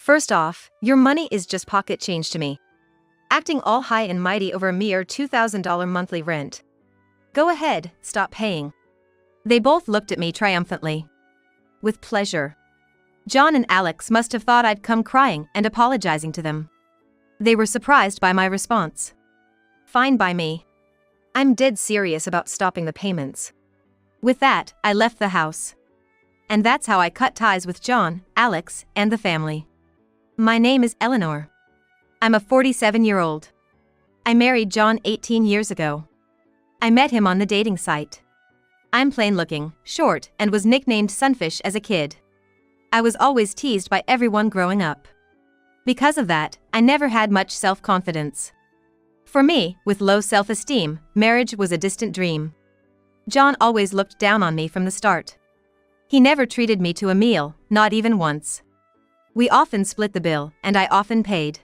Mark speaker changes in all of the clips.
Speaker 1: First off, your money is just pocket change to me. Acting all high and mighty over a mere $2,000 monthly rent. Go ahead, stop paying. They both looked at me triumphantly. With pleasure. John and Alex must have thought I'd come crying and apologizing to them. They were surprised by my response. Fine by me. I'm dead serious about stopping the payments. With that, I left the house. And that's how I cut ties with John, Alex, and the family. My name is Eleanor. I'm a 47-year-old. I married John 18 years ago. I met him on the dating site. I'm plain-looking, short, and was nicknamed Sunfish as a kid. I was always teased by everyone growing up. Because of that, I never had much self-confidence. For me, with low self-esteem, marriage was a distant dream. John always looked down on me from the start. He never treated me to a meal, not even once. We often split the bill, and I often paid.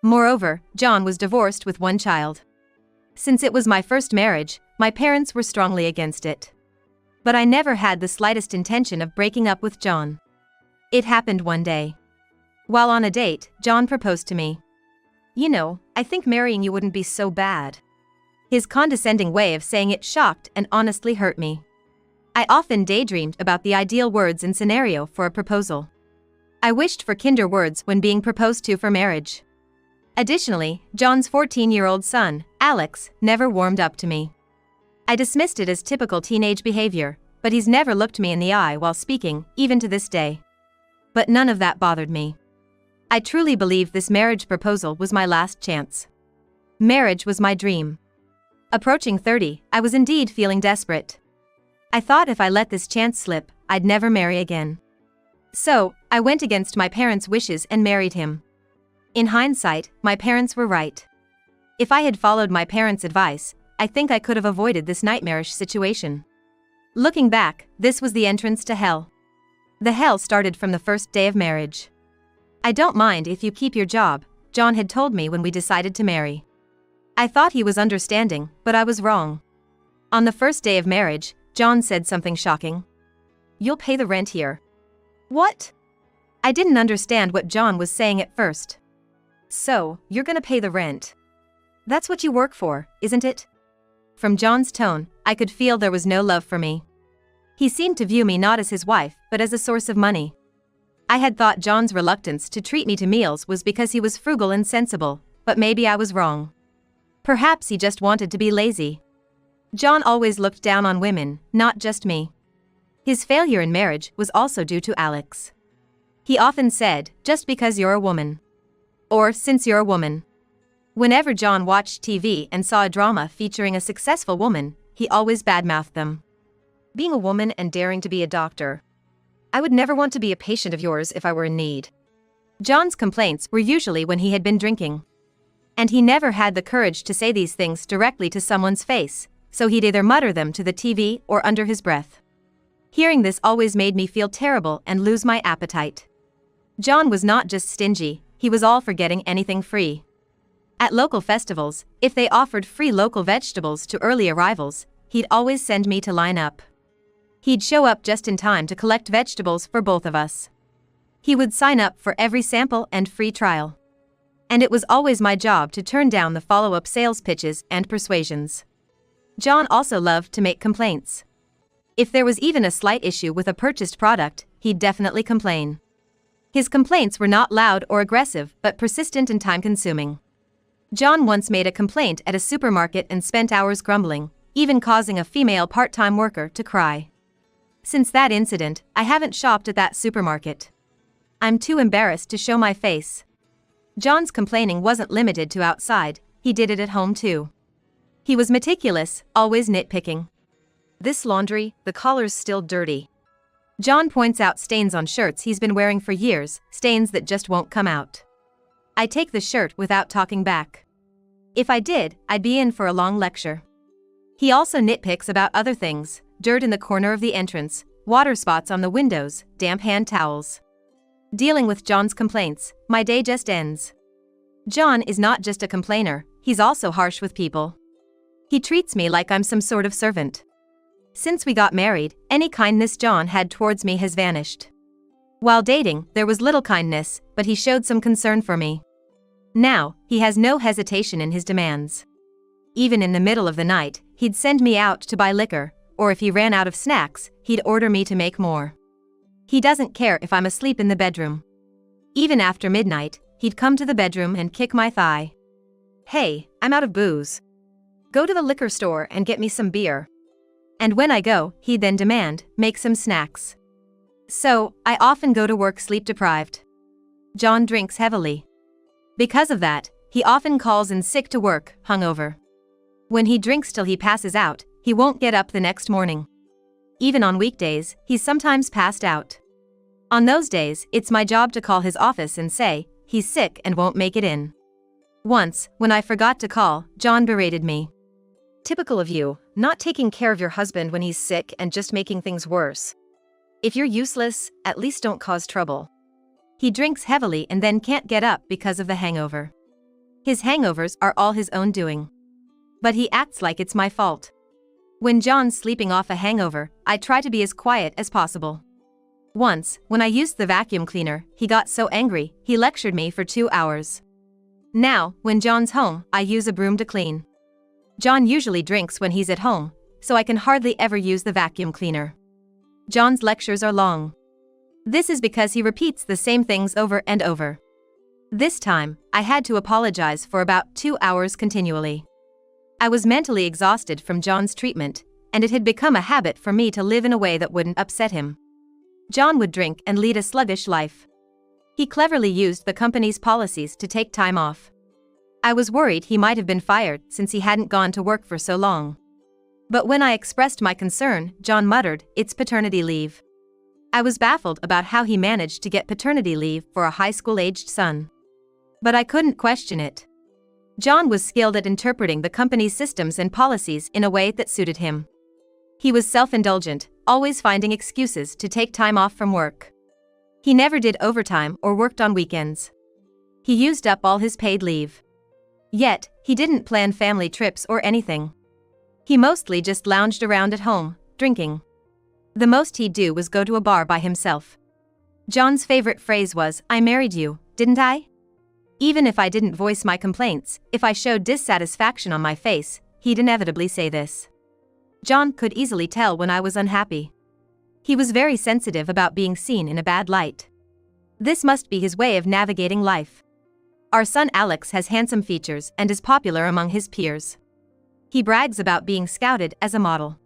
Speaker 1: Moreover, John was divorced with one child. Since it was my first marriage, my parents were strongly against it. But I never had the slightest intention of breaking up with John. It happened one day. While on a date, John proposed to me. You know, I think marrying you wouldn't be so bad. His condescending way of saying it shocked and honestly hurt me. I often daydreamed about the ideal words and scenario for a proposal. I wished for kinder words when being proposed to for marriage. Additionally, John's 14-year-old son, Alex, never warmed up to me. I dismissed it as typical teenage behavior, but he's never looked me in the eye while speaking, even to this day. But none of that bothered me. I truly believe this marriage proposal was my last chance. Marriage was my dream. Approaching 30, I was indeed feeling desperate. I thought if I let this chance slip, I'd never marry again. So, I went against my parents' wishes and married him. In hindsight, my parents were right. If I had followed my parents' advice, I think I could have avoided this nightmarish situation. Looking back, this was the entrance to hell. The hell started from the first day of marriage. I don't mind if you keep your job, John had told me when we decided to marry. I thought he was understanding, but I was wrong. On the first day of marriage, John said something shocking. You'll pay the rent here. What? I didn't understand what John was saying at first. So, you're gonna pay the rent. That's what you work for, isn't it? From John's tone, I could feel there was no love for me. He seemed to view me not as his wife, but as a source of money. I had thought John's reluctance to treat me to meals was because he was frugal and sensible, but maybe I was wrong. Perhaps he just wanted to be lazy. John always looked down on women, not just me. His failure in marriage was also due to Alex. He often said, just because you're a woman. Or, since you're a woman. Whenever John watched TV and saw a drama featuring a successful woman, he always badmouthed them. Being a woman and daring to be a doctor. I would never want to be a patient of yours if I were in need. John's complaints were usually when he had been drinking. And he never had the courage to say these things directly to someone's face, so he'd either mutter them to the TV or under his breath. Hearing this always made me feel terrible and lose my appetite. John was not just stingy, he was all for getting anything free. At local festivals, if they offered free local vegetables to early arrivals, he'd always send me to line up. He'd show up just in time to collect vegetables for both of us. He would sign up for every sample and free trial. And it was always my job to turn down the follow-up sales pitches and persuasions. John also loved to make complaints. If there was even a slight issue with a purchased product, he'd definitely complain. His complaints were not loud or aggressive, but persistent and time-consuming. John once made a complaint at a supermarket and spent hours grumbling, even causing a female part-time worker to cry. Since that incident, I haven't shopped at that supermarket. I'm too embarrassed to show my face. John's complaining wasn't limited to outside, he did it at home too. He was meticulous, always nitpicking. This laundry, the collar's still dirty. John points out stains on shirts he's been wearing for years, stains that just won't come out. I take the shirt without talking back. If I did, I'd be in for a long lecture. He also nitpicks about other things, dirt in the corner of the entrance, water spots on the windows, damp hand towels. Dealing with John's complaints, my day just ends. John is not just a complainer, he's also harsh with people. He treats me like I'm some sort of servant. Since we got married, any kindness John had towards me has vanished. While dating, there was little kindness, but he showed some concern for me. Now, he has no hesitation in his demands. Even in the middle of the night, he'd send me out to buy liquor, or if he ran out of snacks, he'd order me to make more. He doesn't care if I'm asleep in the bedroom. Even after midnight, he'd come to the bedroom and kick my thigh. "Hey, I'm out of booze. Go to the liquor store and get me some beer." And when I go, he'd then demand, "Make some snacks." So, I often go to work sleep-deprived. John drinks heavily. Because of that, he often calls in sick to work, hungover. When he drinks till he passes out, he won't get up the next morning. Even on weekdays, he's sometimes passed out. On those days, it's my job to call his office and say, he's sick and won't make it in. Once, when I forgot to call, John berated me. "Typical of you, not taking care of your husband when he's sick and just making things worse. If you're useless, at least don't cause trouble." He drinks heavily and then can't get up because of the hangover. His hangovers are all his own doing. But he acts like it's my fault. When John's sleeping off a hangover, I try to be as quiet as possible. Once, when I used the vacuum cleaner, he got so angry, he lectured me for 2 hours. Now, when John's home, I use a broom to clean. John usually drinks when he's at home, so I can hardly ever use the vacuum cleaner. John's lectures are long. This is because he repeats the same things over and over. This time, I had to apologize for about 2 hours continually. I was mentally exhausted from John's treatment, and it had become a habit for me to live in a way that wouldn't upset him. John would drink and lead a sluggish life. He cleverly used the company's policies to take time off. I was worried he might have been fired since he hadn't gone to work for so long. But when I expressed my concern, John muttered, "It's paternity leave." I was baffled about how he managed to get paternity leave for a high school-aged son. But I couldn't question it. John was skilled at interpreting the company's systems and policies in a way that suited him. He was self-indulgent, always finding excuses to take time off from work. He never did overtime or worked on weekends. He used up all his paid leave. Yet, he didn't plan family trips or anything. He mostly just lounged around at home, drinking. The most he'd do was go to a bar by himself. John's favorite phrase was, "I married you, didn't I?" Even if I didn't voice my complaints, if I showed dissatisfaction on my face, he'd inevitably say this. John could easily tell when I was unhappy. He was very sensitive about being seen in a bad light. This must be his way of navigating life. Our son Alex has handsome features and is popular among his peers. He brags about being scouted as a model.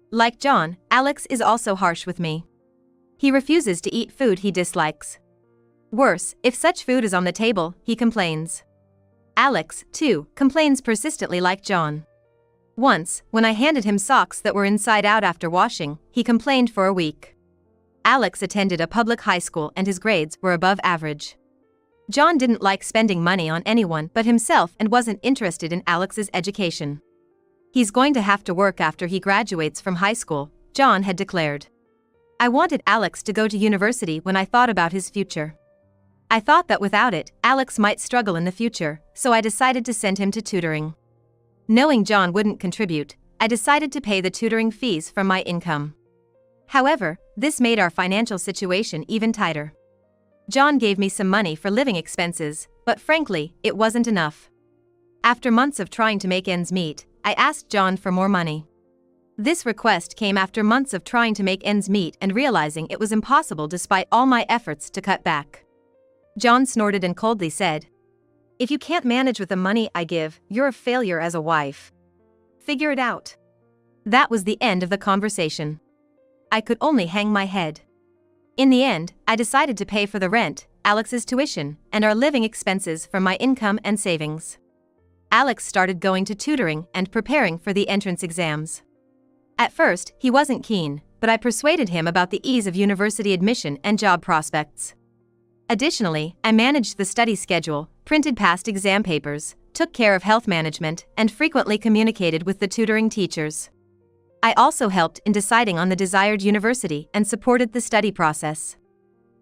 Speaker 1: Like John, Alex is also harsh with me. He refuses to eat food he dislikes. Worse, if such food is on the table, he complains. Alex, too, complains persistently like John. Once, when I handed him socks that were inside out after washing, he complained for a week. Alex attended a public high school and his grades were above average. John didn't like spending money on anyone but himself and wasn't interested in Alex's education. He's going to have to work after he graduates from high school, John had declared. I wanted Alex to go to university when I thought about his future. I thought that without it, Alex might struggle in the future, so I decided to send him to tutoring. Knowing John wouldn't contribute, I decided to pay the tutoring fees from my income. However, this made our financial situation even tighter. John gave me some money for living expenses, but frankly, it wasn't enough. After months of trying to make ends meet, I asked John for more money. This request came after months of trying to make ends meet and realizing it was impossible despite all my efforts to cut back. John snorted and coldly said, "If you can't manage with the money I give, you're a failure as a wife. Figure it out." That was the end of the conversation. I could only hang my head. In the end, I decided to pay for the rent, Alex's tuition, and our living expenses from my income and savings. Alex started going to tutoring and preparing for the entrance exams. At first, he wasn't keen, but I persuaded him about the ease of university admission and job prospects. Additionally, I managed the study schedule, printed past exam papers, took care of health management, and frequently communicated with the tutoring teachers. I also helped in deciding on the desired university and supported the study process.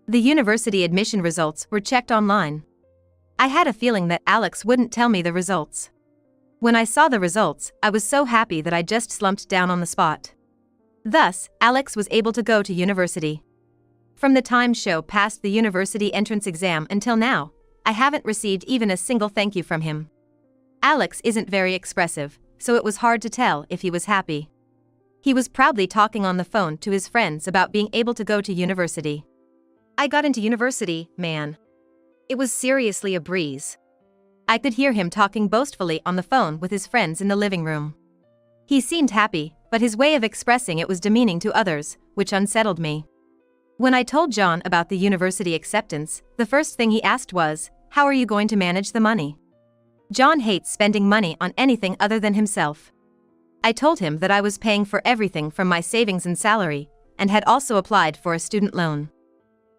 Speaker 1: The university admission results were checked online. I had a feeling that Alex wouldn't tell me the results. When I saw the results, I was so happy that I just slumped down on the spot. Thus, Alex was able to go to university. From the time show passed the university entrance exam until now, I haven't received even a single thank you from him. Alex isn't very expressive, so it was hard to tell if he was happy. He was proudly talking on the phone to his friends about being able to go to university. I got into university, man. It was seriously a breeze. I could hear him talking boastfully on the phone with his friends in the living room. He seemed happy, but his way of expressing it was demeaning to others, which unsettled me. When I told John about the university acceptance, the first thing he asked was, "How are you going to manage the money?" John hates spending money on anything other than himself. I told him that I was paying for everything from my savings and salary, and had also applied for a student loan.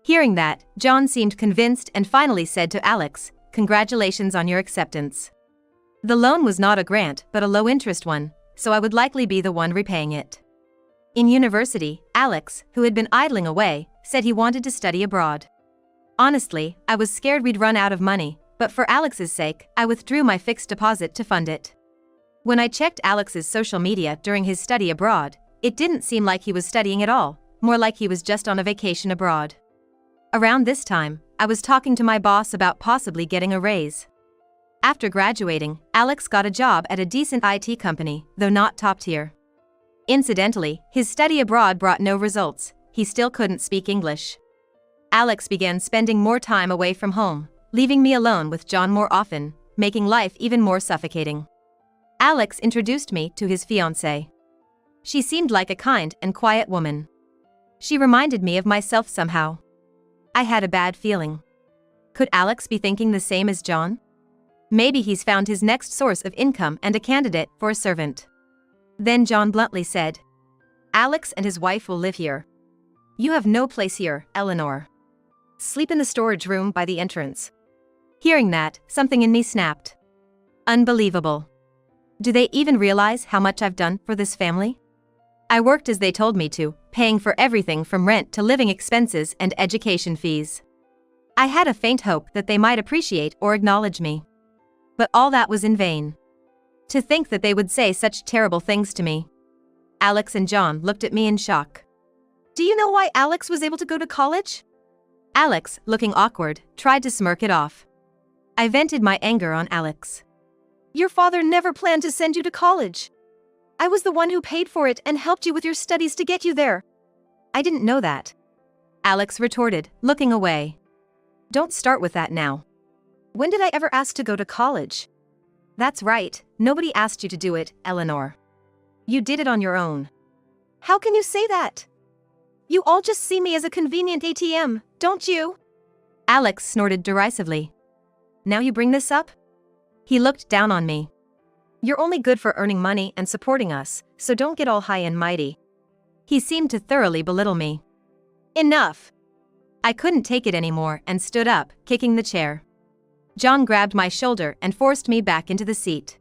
Speaker 1: Hearing that, John seemed convinced and finally said to Alex, "Congratulations on your acceptance." The loan was not a grant but a low-interest one, so I would likely be the one repaying it. In university, Alex, who had been idling away, said he wanted to study abroad. Honestly, I was scared we'd run out of money, but for Alex's sake, I withdrew my fixed deposit to fund it. When I checked Alex's social media during his study abroad, it didn't seem like he was studying at all, more like he was just on a vacation abroad. Around this time, I was talking to my boss about possibly getting a raise. After graduating, Alex got a job at a decent IT company, though not top tier. Incidentally, his study abroad brought no results, he still couldn't speak English. Alex began spending more time away from home, leaving me alone with John more often, making life even more suffocating. Alex introduced me to his fiancée. She seemed like a kind and quiet woman. She reminded me of myself somehow. I had a bad feeling. Could Alex be thinking the same as John? Maybe he's found his next source of income and a candidate for a servant. Then John bluntly said, "Alex and his wife will live here. You have no place here, Eleanor. Sleep in the storage room by the entrance." Hearing that, something in me snapped. Unbelievable. Do they even realize how much I've done for this family? I worked as they told me to, paying for everything from rent to living expenses and education fees. I had a faint hope that they might appreciate or acknowledge me. But all that was in vain. To think that they would say such terrible things to me. Alex and John looked at me in shock. "Do you know why Alex was able to go to college?" Alex, looking awkward, tried to smirk it off. I vented my anger on Alex. "Your father never planned to send you to college. I was the one who paid for it and helped you with your studies to get you there." "I didn't know that," Alex retorted, looking away. "Don't start with that now. When did I ever ask to go to college?" "That's right, nobody asked you to do it, Eleanor. You did it on your own." "How can you say that? You all just see me as a convenient ATM, don't you?" Alex snorted derisively. "Now you bring this up?" He looked down on me. "You're only good for earning money and supporting us, so don't get all high and mighty." He seemed to thoroughly belittle me. "Enough." I couldn't take it anymore and stood up, kicking the chair. John grabbed my shoulder and forced me back into the seat.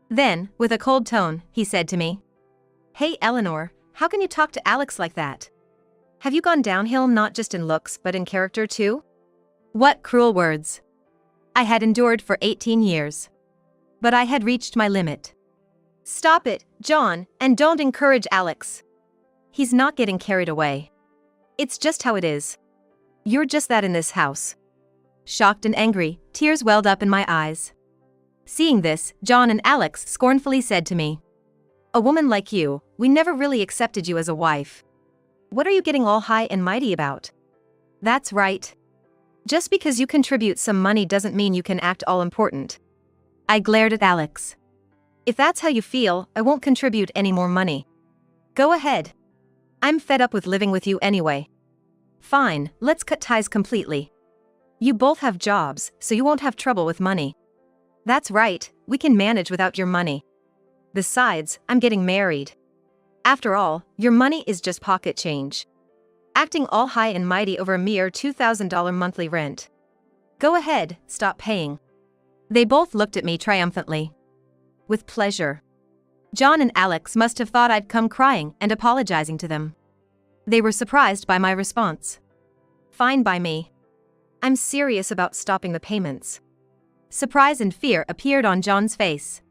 Speaker 1: Then, with a cold tone, he said to me, "Hey Eleanor, how can you talk to Alex like that? Have you gone downhill not just in looks but in character too?" What cruel words. I had endured for 18 years. But I had reached my limit. "Stop it, John, and don't encourage Alex. He's not getting carried away. It's just how it is. You're just that in this house." Shocked and angry, tears welled up in my eyes. Seeing this, John and Alex scornfully said to me, "A woman like you, we never really accepted you as a wife. What are you getting all high and mighty about?" "That's right. Just because you contribute some money doesn't mean you can act all important." I glared at Alex. "If that's how you feel, I won't contribute any more money. Go ahead. I'm fed up with living with you anyway." "Fine, let's cut ties completely. You both have jobs, so you won't have trouble with money." "That's right, we can manage without your money. Besides, I'm getting married. After all, your money is just pocket change. Acting all high and mighty over a mere $2,000 monthly rent. Go ahead, stop paying." They both looked at me triumphantly. With pleasure. John and Alex must have thought I'd come crying and apologizing to them. They were surprised by my response. "Fine by me. I'm serious about stopping the payments." Surprise and fear appeared on John's face.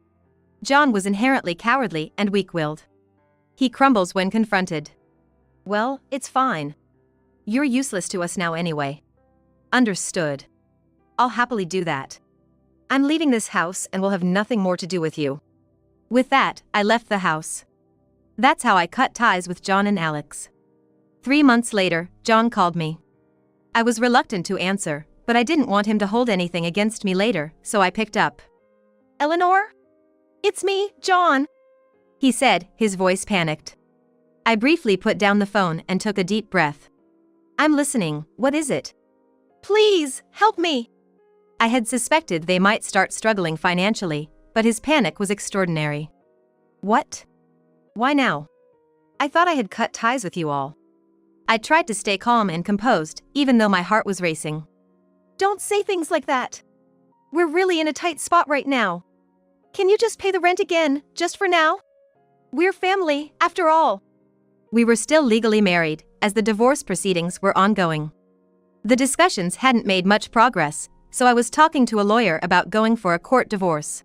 Speaker 1: John was inherently cowardly and weak-willed. He crumbles when confronted. "Well, it's fine. You're useless to us now anyway. Understood. I'll happily do that. I'm leaving this house and will have nothing more to do with you. With that, I left the house. That's how I cut ties with John and Alex. 3 months later, John called me. I was reluctant to answer, but I didn't want him to hold anything against me later, so I picked up. Eleanor? It's me, John, he said, his voice panicked. I briefly put down the phone and took a deep breath. I'm listening, what is it? Please, help me. I had suspected they might start struggling financially, but his panic was extraordinary. What? Why now? I thought I had cut ties with you all. I tried to stay calm and composed, even though my heart was racing. Don't say things like that. We're really in a tight spot right now. Can you just pay the rent again, just for now? We're family, after all. We were still legally married, as the divorce proceedings were ongoing. The discussions hadn't made much progress, so I was talking to a lawyer about going for a court divorce.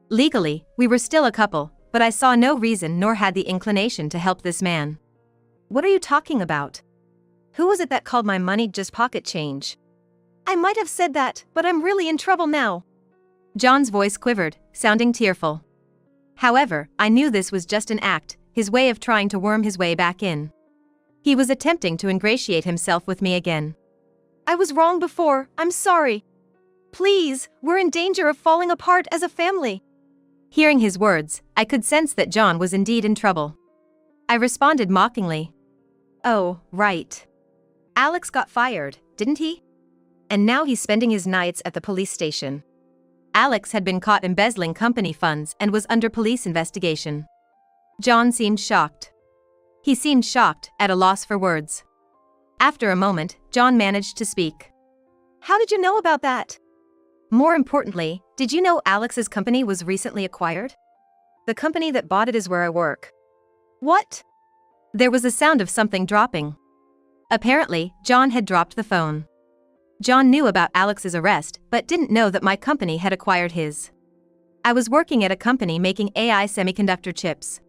Speaker 1: Legally, we were still a couple, but I saw no reason nor had the inclination to help this man. What are you talking about? Who was it that called my money just pocket change? I might have said that, but I'm really in trouble now. John's voice quivered, sounding tearful. However, I knew this was just an act, his way of trying to worm his way back in. He was attempting to ingratiate himself with me again. I was wrong before, I'm sorry. Please, we're in danger of falling apart as a family. Hearing his words, I could sense that John was indeed in trouble. I responded mockingly. Oh, right. Alex got fired, didn't he? And now he's spending his nights at the police station. Alex had been caught embezzling company funds and was under police investigation. John seemed shocked. He seemed shocked, at a loss for words. After a moment, John managed to speak. How did you know about that? More importantly, did you know Alex's company was recently acquired? The company that bought it is where I work. What? There was a sound of something dropping. Apparently, John had dropped the phone. John knew about Alex's arrest, but didn't know that my company had acquired his. I was working at a company making AI semiconductor chips,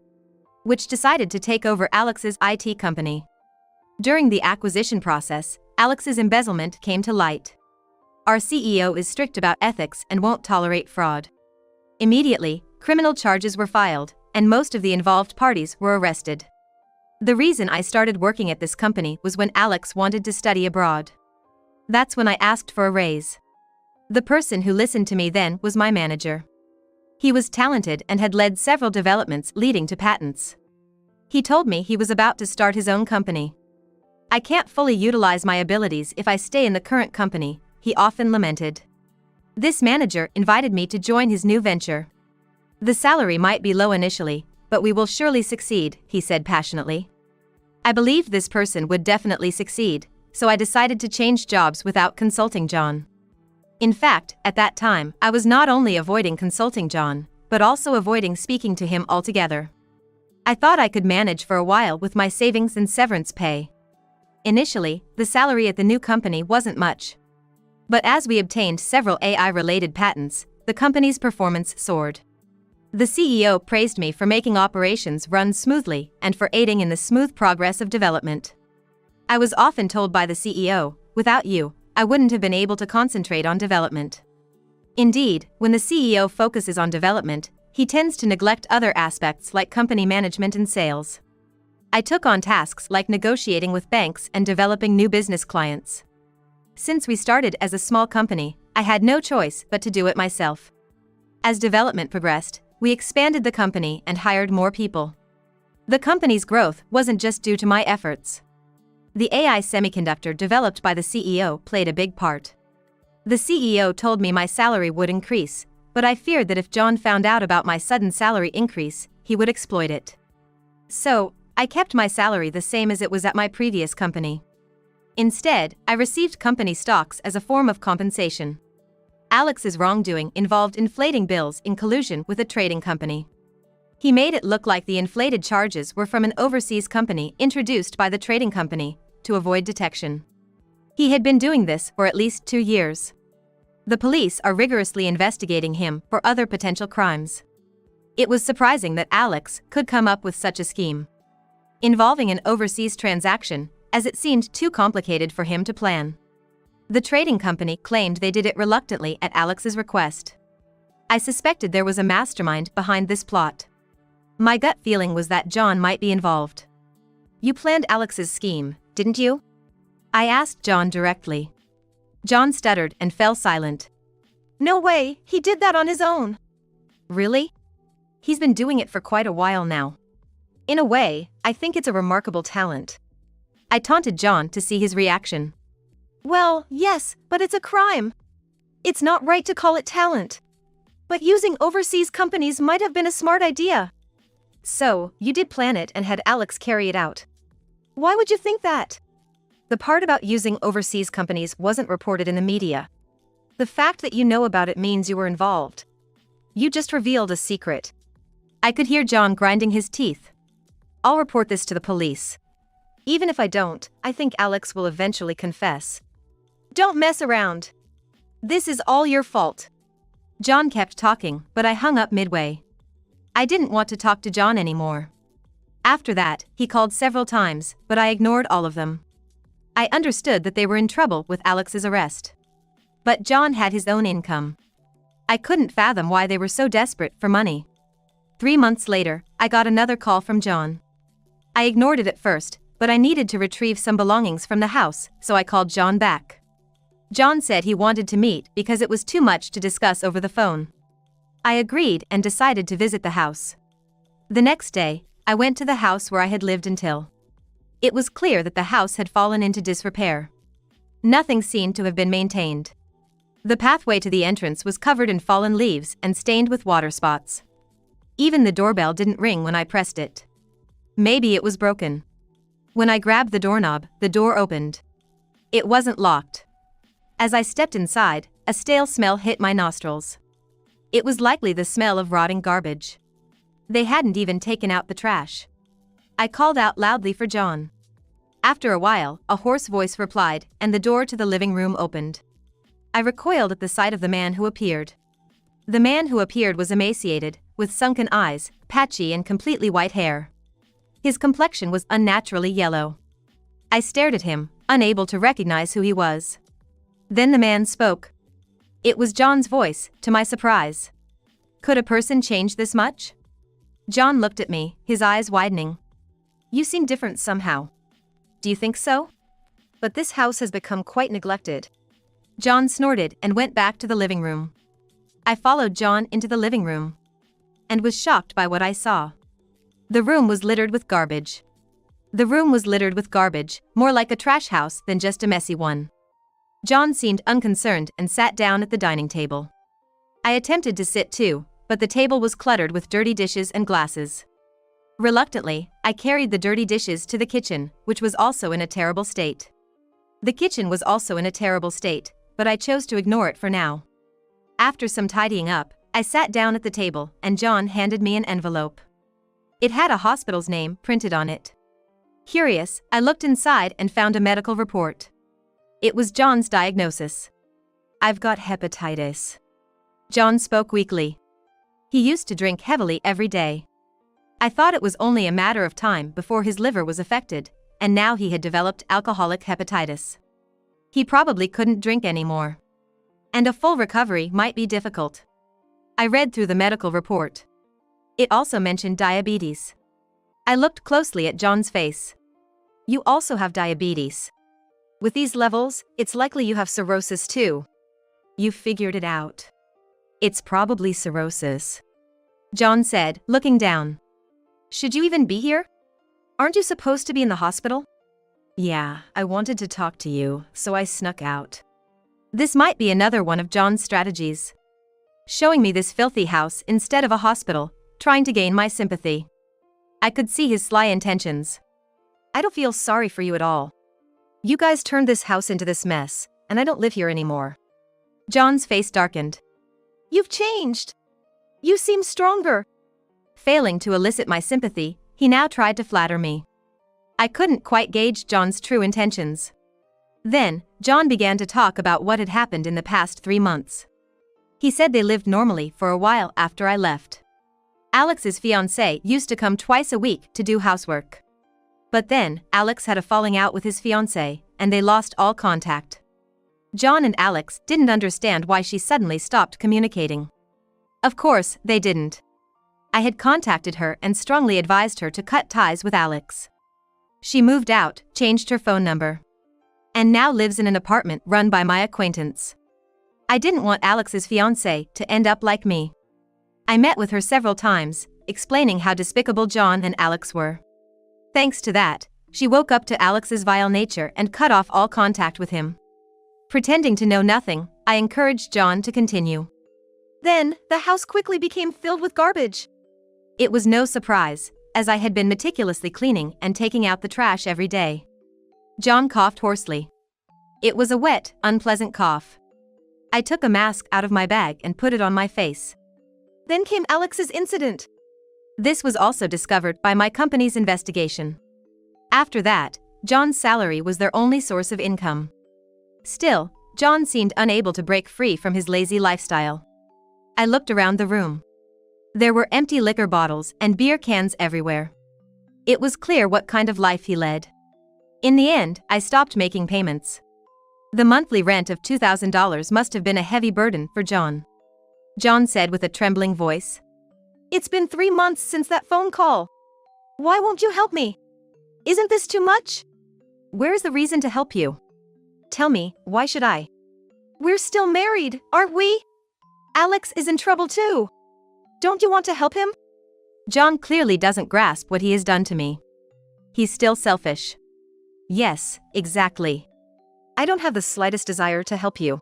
Speaker 1: which decided to take over Alex's IT company. During the acquisition process, Alex's embezzlement came to light. Our CEO is strict about ethics and won't tolerate fraud. Immediately, criminal charges were filed, and most of the involved parties were arrested. The reason I started working at this company was when Alex wanted to study abroad. That's when I asked for a raise. The person who listened to me then was my manager. He was talented and had led several developments leading to patents. He told me he was about to start his own company. I can't fully utilize my abilities if I stay in the current company, he often lamented. This manager invited me to join his new venture. The salary might be low initially, but we will surely succeed, he said passionately. I believed this person would definitely succeed, so I decided to change jobs without consulting John. In fact, at that time, I was not only avoiding consulting John, but also avoiding speaking to him altogether. I thought I could manage for a while with my savings and severance pay. Initially, the salary at the new company wasn't much. But as we obtained several AI-related patents, the company's performance soared. The CEO praised me for making operations run smoothly and for aiding in the smooth progress of development. I was often told by the CEO, without you, I wouldn't have been able to concentrate on development. Indeed, when the CEO focuses on development, he tends to neglect other aspects like company management and sales. I took on tasks like negotiating with banks and developing new business clients. Since we started as a small company, I had no choice but to do it myself. As development progressed, we expanded the company and hired more people. The company's growth wasn't just due to my efforts. The AI semiconductor developed by the CEO played a big part. The CEO told me my salary would increase, but I feared that if John found out about my sudden salary increase, he would exploit it. So, I kept my salary the same as it was at my previous company. Instead, I received company stocks as a form of compensation. Alex's wrongdoing involved inflating bills in collusion with a trading company. He made it look like the inflated charges were from an overseas company introduced by the trading company to avoid detection. He had been doing this for at least 2 years. The police are rigorously investigating him for other potential crimes. It was surprising that Alex could come up with such a scheme. Involving an overseas transaction, as it seemed too complicated for him to plan. The trading company claimed they did it reluctantly at Alex's request. I suspected there was a mastermind behind this plot. My gut feeling was that John might be involved. You planned Alex's scheme, didn't you? I asked John directly. John stuttered and fell silent. No way, he did that on his own. Really? He's been doing it for quite a while now. In a way, I think it's a remarkable talent. I taunted John to see his reaction. Well, yes, but it's a crime. It's not right to call it talent. But using overseas companies might have been a smart idea. So, you did plan it and had Alex carry it out. Why would you think that? The part about using overseas companies wasn't reported in the media. The fact that you know about it means you were involved. You just revealed a secret. I could hear John grinding his teeth. I'll report this to the police. Even if I don't, I think Alex will eventually confess. Don't mess around. This is all your fault. John kept talking, but I hung up midway. I didn't want to talk to John anymore. After that, he called several times, but I ignored all of them. I understood that they were in trouble with Alex's arrest. But John had his own income. I couldn't fathom why they were so desperate for money. 3 months later, I got another call from John. I ignored it at first, but I needed to retrieve some belongings from the house, so I called John back. John said he wanted to meet because it was too much to discuss over the phone. I agreed and decided to visit the house. The next day, I went to the house where I had lived until. It was clear that the house had fallen into disrepair. Nothing seemed to have been maintained. The pathway to the entrance was covered in fallen leaves and stained with water spots. Even the doorbell didn't ring when I pressed it. Maybe it was broken. When I grabbed the doorknob, the door opened. It wasn't locked. As I stepped inside, a stale smell hit my nostrils. It was likely the smell of rotting garbage. They hadn't even taken out the trash. I called out loudly for John. After a while, a hoarse voice replied, and the door to the living room opened. I recoiled at the sight of the man who appeared. The man who appeared was emaciated, with sunken eyes, patchy and completely white hair. His complexion was unnaturally yellow. I stared at him, unable to recognize who he was. Then the man spoke. It was John's voice, to my surprise. Could a person change this much? John looked at me, his eyes widening. You seem different somehow. Do you think so? But this house has become quite neglected. John snorted and went back to the living room. I followed John into the living room and was shocked by what I saw. The room was littered with garbage. The room was littered with garbage, more like a trash house than just a messy one. John seemed unconcerned and sat down at the dining table. I attempted to sit too, but the table was cluttered with dirty dishes and glasses. Reluctantly, I carried the dirty dishes to the kitchen, which was also in a terrible state. The kitchen was also in a terrible state, but I chose to ignore it for now. After some tidying up, I sat down at the table, and John handed me an envelope. It had a hospital's name printed on it. Curious, I looked inside and found a medical report. It was John's diagnosis. I've got hepatitis. John spoke weakly. He used to drink heavily every day. I thought it was only a matter of time before his liver was affected, and now he had developed alcoholic hepatitis. He probably couldn't drink anymore. And a full recovery might be difficult. I read through the medical report. It also mentioned diabetes. I looked closely at John's face. You also have diabetes. With these levels, it's likely you have cirrhosis too. You figured it out. It's probably cirrhosis. John said, looking down. Should you even be here? Aren't you supposed to be in the hospital? Yeah, I wanted to talk to you, so I snuck out. This might be another one of John's strategies. Showing me this filthy house instead of a hospital, trying to gain my sympathy. I could see his sly intentions. I don't feel sorry for you at all. You guys turned this house into this mess, and I don't live here anymore. John's face darkened. You've changed. You seem stronger. Failing to elicit my sympathy, he now tried to flatter me. I couldn't quite gauge John's true intentions. Then, John began to talk about what had happened in the past 3 months. He said they lived normally for a while after I left. Alex's fiancée used to come twice a week to do housework. But then, Alex had a falling out with his fiancée, and they lost all contact. John and Alex didn't understand why she suddenly stopped communicating. Of course, they didn't. I had contacted her and strongly advised her to cut ties with Alex. She moved out, changed her phone number, and now lives in an apartment run by my acquaintance. I didn't want Alex's fiancé to end up like me. I met with her several times, explaining how despicable John and Alex were. Thanks to that, she woke up to Alex's vile nature and cut off all contact with him. Pretending to know nothing, I encouraged John to continue. Then, the house quickly became filled with garbage. It was no surprise, as I had been meticulously cleaning and taking out the trash every day. John coughed hoarsely. It was a wet, unpleasant cough. I took a mask out of my bag and put it on my face. Then came Alex's incident. This was also discovered by my company's investigation. After that, John's salary was their only source of income. Still, John seemed unable to break free from his lazy lifestyle. I looked around the room. There were empty liquor bottles and beer cans everywhere. It was clear what kind of life he led. In the end, I stopped making payments. The monthly rent of $2,000 must have been a heavy burden for John. John said with a trembling voice. It's been 3 months since that phone call. Why won't you help me? Isn't this too much? Where's the reason to help you? Tell me, why should I? We're still married, aren't we? Alex is in trouble too. Don't you want to help him? John clearly doesn't grasp what he has done to me. He's still selfish. Yes, exactly. I don't have the slightest desire to help you.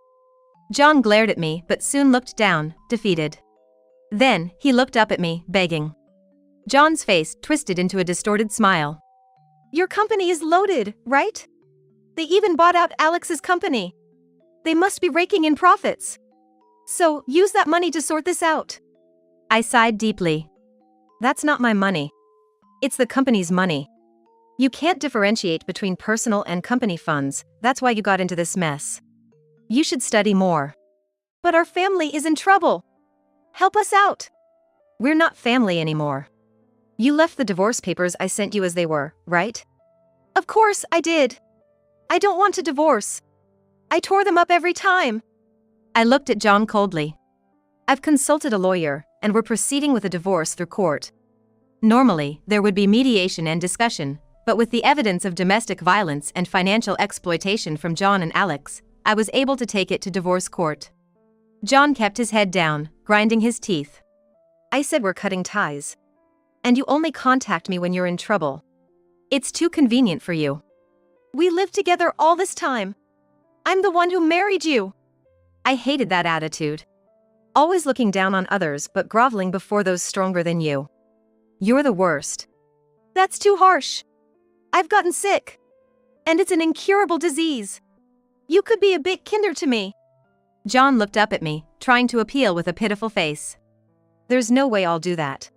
Speaker 1: John glared at me but soon looked down, defeated. Then, he looked up at me, begging. John's face twisted into a distorted smile. Your company is loaded, right? They even bought out Alex's company. They must be raking in profits. So, use that money to sort this out. I sighed deeply. That's not my money. It's the company's money. You can't differentiate between personal and company funds, that's why you got into this mess. You should study more. But our family is in trouble. Help us out. We're not family anymore. You left the divorce papers I sent you as they were, right? Of course I did. I don't want to divorce. I tore them up every time. I looked at John coldly. I've consulted a lawyer, and we're proceeding with a divorce through court. Normally, there would be mediation and discussion, but with the evidence of domestic violence and financial exploitation from John and Alex, I was able to take it to divorce court. John kept his head down, grinding his teeth. I said we're cutting ties. And you only contact me when you're in trouble. It's too convenient for you. We lived together all this time. I'm the one who married you. I hated that attitude. Always looking down on others but groveling before those stronger than you. You're the worst. That's too harsh. I've gotten sick. And it's an incurable disease. You could be a bit kinder to me. John looked up at me, trying to appeal with a pitiful face. There's no way I'll do that.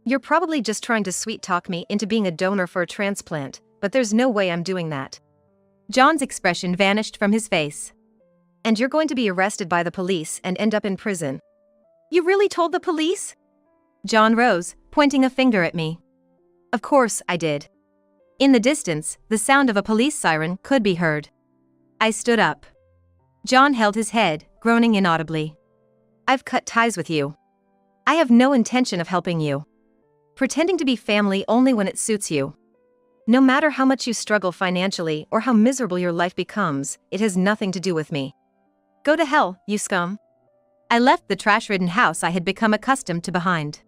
Speaker 1: You're probably just trying to sweet-talk me into being a donor for a transplant, but there's no way I'm doing that. John's expression vanished from his face. And you're going to be arrested by the police and end up in prison. You really told the police? John rose, pointing a finger at me. Of course I did. In the distance, the sound of a police siren could be heard. I stood up. John held his head, groaning inaudibly. I've cut ties with you. I have no intention of helping you. Pretending to be family only when it suits you. No matter how much you struggle financially or how miserable your life becomes, it has nothing to do with me. Go to hell, you scum. I left the trash-ridden house I had become accustomed to behind.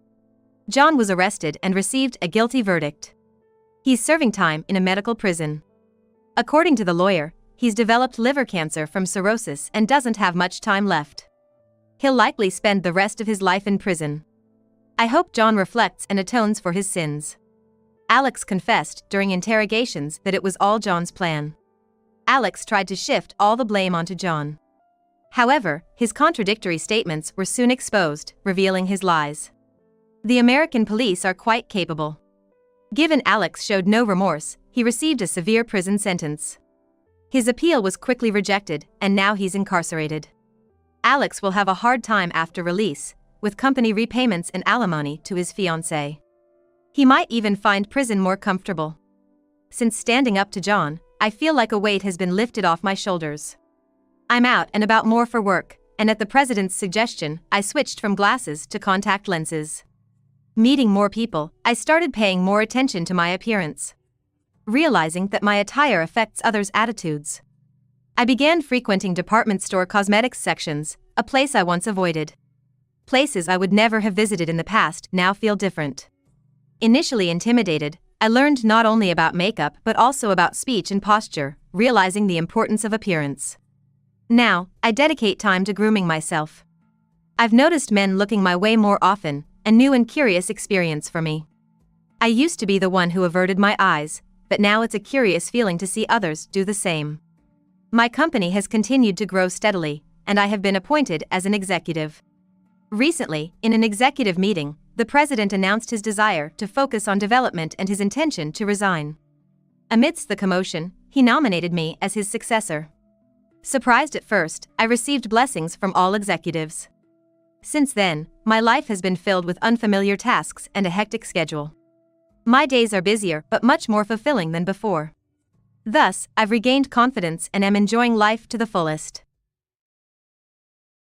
Speaker 1: John was arrested and received a guilty verdict. He's serving time in a medical prison. According to the lawyer, he's developed liver cancer from cirrhosis and doesn't have much time left. He'll likely spend the rest of his life in prison. I hope John reflects and atones for his sins. Alex confessed during interrogations that it was all John's plan. Alex tried to shift all the blame onto John. However, his contradictory statements were soon exposed, revealing his lies. The American police are quite capable. Given Alex showed no remorse, he received a severe prison sentence. His appeal was quickly rejected, and now he's incarcerated. Alex will have a hard time after release, with company repayments and alimony to his fiancée. He might even find prison more comfortable. Since standing up to John, I feel like a weight has been lifted off my shoulders. I'm out and about more for work, and at the president's suggestion, I switched from glasses to contact lenses. Meeting more people, I started paying more attention to my appearance. Realizing that my attire affects others' attitudes, I began frequenting department store cosmetics sections, a place I once avoided. Places I would never have visited in the past now feel different. Initially intimidated, I learned not only about makeup but also about speech and posture, realizing the importance of appearance. Now, I dedicate time to grooming myself. I've noticed men looking my way more often, a new and curious experience for me. I used to be the one who averted my eyes, but now it's a curious feeling to see others do the same. My company has continued to grow steadily, and I have been appointed as an executive. Recently, in an executive meeting, the president announced his desire to focus on development and his intention to resign. Amidst the commotion, he nominated me as his successor. Surprised at first, I received blessings from all executives. Since then, my life has been filled with unfamiliar tasks and a hectic schedule. My days are busier but much more fulfilling than before. Thus, I've regained confidence and am enjoying life to the fullest.